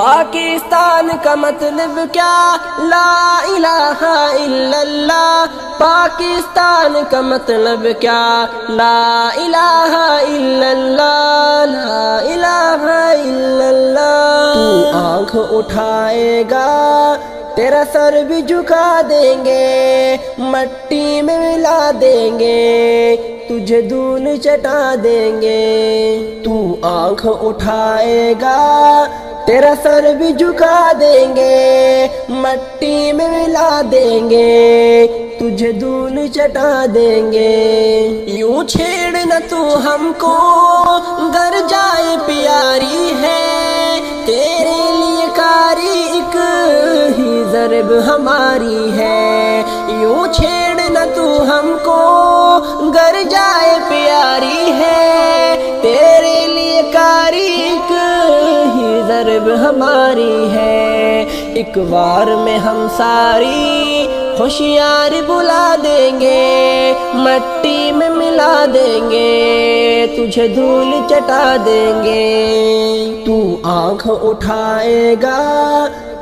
پاکستان کا مطلب کیا؟ لا الہ الا اللہ۔ پاکستان کا مطلب کیا؟ لا الہ الا اللہ، لا الہ الا اللہ۔ تو آنکھ اٹھائے گا تیرا سر بھی جھکا دیں گے، مٹی میں ملا دیں گے، تجھے دھول چٹا دیں گے۔ تو آنکھ اٹھائے گا تیرا سر بھی جھکا دیں گے، مٹی میں ملا دیں گے، تجھے دھول چٹا دیں گے۔ یوں چھیڑ نہ تو ہم کو، گر جائے پیاری ہے، تیرے لیے کاری ایک ہی ضرب ہماری ہے۔ یوں چھیڑ نہ تو ہم کو، گر جائے پیاری ہے، تیرے لیے کاری ایک ہی ضرب ہماری ہے۔ ایک بار میں ہم ساری ہوشیار بلا دیں گے، مٹی میں ملا دیں گے، تجھے دھول چٹا دیں گے۔ تو آنکھ اٹھائے گا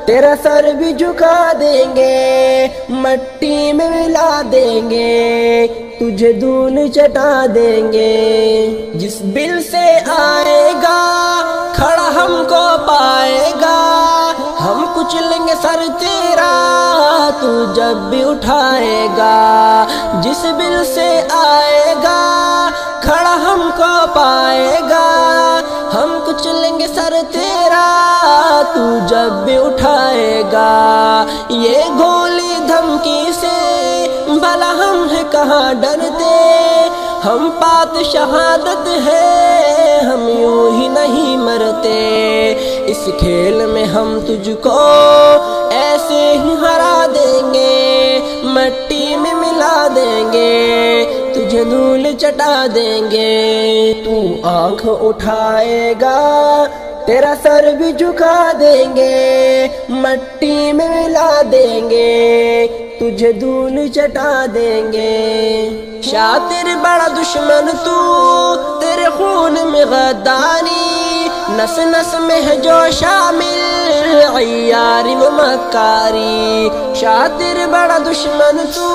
تیرا سر بھی جھکا دیں گے، مٹی میں ملا دیں گے، تجھے دھول چٹا دیں گے۔ جس بل سے آئے گا کھڑا ہم کو پائے گا، ہم کچلیں گے سر تیرا تو جب بھی اٹھائے گا۔ جس بل سے آئے گا کھڑا ہم کو پائے گا، ہم کچلیں گے سر تیرا تو جب بھی اٹھائے گا۔ یہ گولی دھمکی سے بھلا ہم ہے کہاں ڈرتے، ہم پات شہادت ہے، ہم یوں ہی نہیں مرتے۔ اس کھیل میں ہم تجھ کو ایسے ہی ہرا دیں گے، مٹی میں ملا دیں گے، تجھے دھول چٹا دیں گے۔ تو آنکھ اٹھائے گا تیرا سر بھی جھکا دیں گے، مٹی میں ملا دیں گے، تجھے دھول چٹا دیں گے۔ شاطر بڑا دشمن تو، تیرے خون میں غداری، نس نس میں ہے جو شامل عیاری و مکاری۔ شاطر بڑا دشمن تو،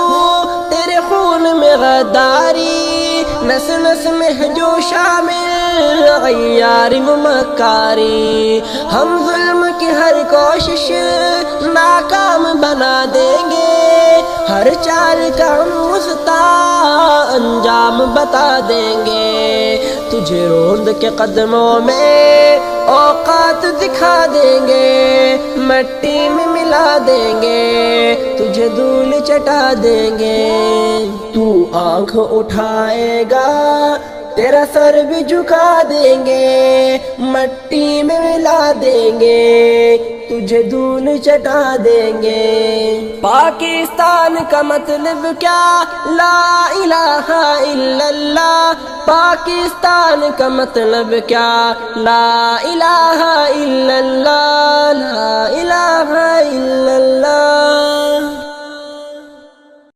تیرے خون میں غداری، نس نس میں ہے جو شامل عیاری و مکاری۔ ہم ظلم کی ہر کوشش ناکام بنا دیں گے، ہر چال کا ہم وسطی انجام بتا دیں گے، تجھے روند کے قدموں میں اوقات دکھا دیں گے، مٹی میں ملا دیں گے، تجھے دھول چٹا دیں گے۔ تو آنکھ اٹھائے گا تیرا سر بھی جھکا دیں گے، مٹی میں ملا دیں گے، تجھے دھول چٹا دیں گے۔ پاکستان کا مطلب کیا؟ لا الہ الا اللہ۔ پاکستان کا مطلب کیا؟ لا الہ الا اللہ، لا الہ الا اللہ۔